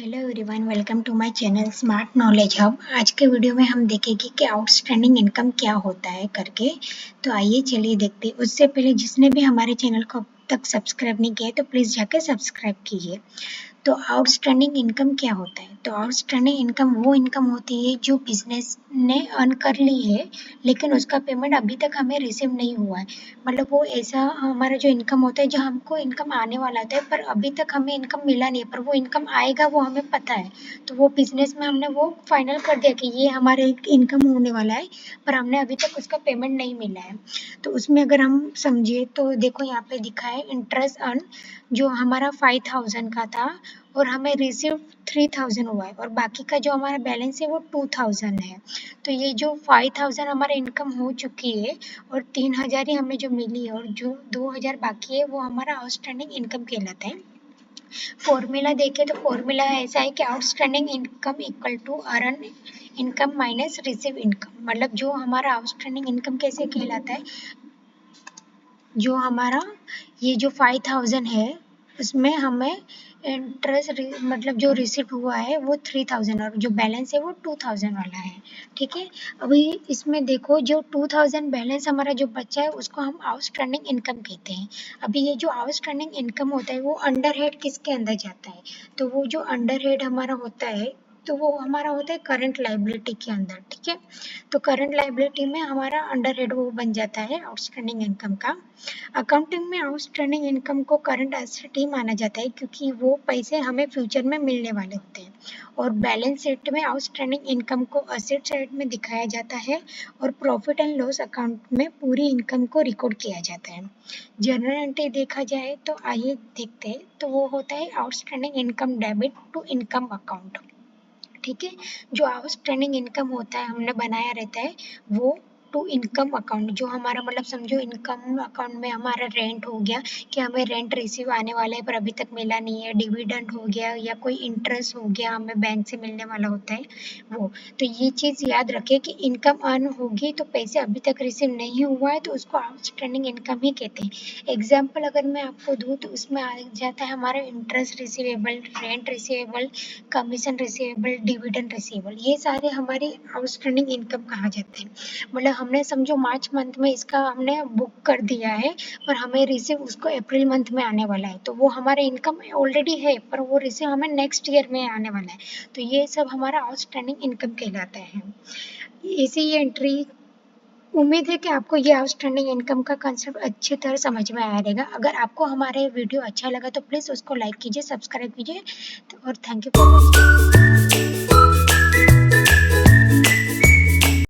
Hello everyone, welcome to my channel smart knowledge hub. आज के video में हम देखेंगे कि आउटस्टैंडिंग इनकम क्या होता है करके। तो आइए चलिए देखते हैं। उससे पहले जिसने भी हमारे चैनल को अब तक सब्सक्राइब नहीं किया है तो प्लीज़ जाके सब्सक्राइब कीजिए। तो आउटस्टैंडिंग इनकम क्या होता है? तो आउटस्टैंडिंग इनकम वो इनकम होती है जो बिजनेस ने अर्न कर ली है लेकिन उसका पेमेंट अभी तक हमें रिसीव नहीं हुआ है। मतलब वो ऐसा हमारा जो इनकम होता है जो हमको इनकम आने वाला होता है पर अभी तक हमें इनकम मिला नहीं है, पर वो इनकम आएगा वो हमें पता है। तो वो बिजनेस में हमने वो फाइनल कर दिया कि ये हमारे इनकम होने वाला है, पर हमने अभी तक उसका पेमेंट नहीं मिला है। तो उसमें अगर हम समझे तो देखो यहाँ पे दिखा है इंटरेस्ट अर्न, जो हमारा 5000 का था और हमें रिसीव 3000 हुआ है और बाकी का जो हमारा बैलेंस है वो 2000 है। तो ये जो 5000 हमारा इनकम हो चुकी है और 3000 ही हमें जो मिली है और जो 2000 बाकी है वो हमारा आउटस्टैंडिंग इनकम कहलाता है। फॉर्मूला देखें तो फॉर्मूला ऐसा है कि outstanding income equal to earn income minus receive income. मतलब जो हमारा आउटस्टैंडिंग इनकम कैसे कहलाता है, जो हमारा ये जो 5000 है उसमें हमें इंटरेस्ट मतलब जो रिसीव हुआ है वो 3000 और जो बैलेंस है वो 2000 वाला है। ठीक है, अभी इसमें देखो जो 2000 बैलेंस हमारा जो बचा है उसको हम आउटस्टैंडिंग इनकम कहते हैं। अभी ये जो आउटस्टैंडिंग इनकम होता है वो अंडर हेड किसके अंदर जाता है? तो वो जो अंडर हेड हमारा होता है तो वो हमारा होता है करंट लाइबिलिटी के अंदर। ठीक है, तो करंट लाइबिलिटी में हमारा अंडर हेड वो बन जाता है आउटस्टैंडिंग इनकम का। अकाउंटिंग में आउटस्टैंडिंग इनकम को करंट एसेट ही माना जाता है क्योंकि वो पैसे हमें फ्यूचर में मिलने वाले होते हैं। और बैलेंस शीट में आउटस्टैंडिंग इनकम को असेट साइड में दिखाया जाता है और प्रॉफिट एंड लॉस अकाउंट में पूरी इनकम को रिकॉर्ड किया जाता है। जनरल एंट्री देखा जाए तो आइए देखते हैं, तो वो होता है outstanding income debit to income account. ठीक है, जो आउटस्टैंडिंग इनकम होता है हमने बनाया रहता है वो टू इनकम अकाउंट। जो हमारा मतलब समझो इनकम अकाउंट में हमारा रेंट हो गया कि हमें रेंट रिसीव आने वाला है पर अभी तक मिला नहीं है, डिविडेंड हो गया या कोई इंटरेस्ट हो गया हमें बैंक से मिलने वाला होता है वो। तो ये चीज़ याद रखें कि इनकम अर्न होगी तो पैसे अभी तक रिसीव नहीं हुआ है तो उसको आउटस्टैंडिंग इनकम ही कहते हैं। एग्जाम्पल अगर मैं आपको दूँ तो उसमें आ जाता है हमारा interest receivable, rent receivable, commission receivable, dividend receivable. ये सारे हमारी आउटस्टैंडिंग इनकम कहा जाते हैं। मतलब हमने समझो मार्च मंथ में इसका हमने बुक कर दिया है पर हमें रिसीव उसको अप्रैल मंथ में आने वाला है, तो वो हमारे इनकम ऑलरेडी है पर वो रिसीव हमें नेक्स्ट ईयर में आने वाला है। तो ये सब हमारा आउटस्टैंडिंग इनकम कहलाता है। इसी ये एंट्री, उम्मीद है कि आपको ये आउटस्टैंडिंग इनकम का कंसेप्ट अच्छी तरह समझ में आया रहेगा। अगर आपको हमारे वीडियो अच्छा लगा तो प्लीज़ उसको लाइक कीजिए, सब्सक्राइब कीजिए। तो और थैंक यू फॉर वॉचिंग।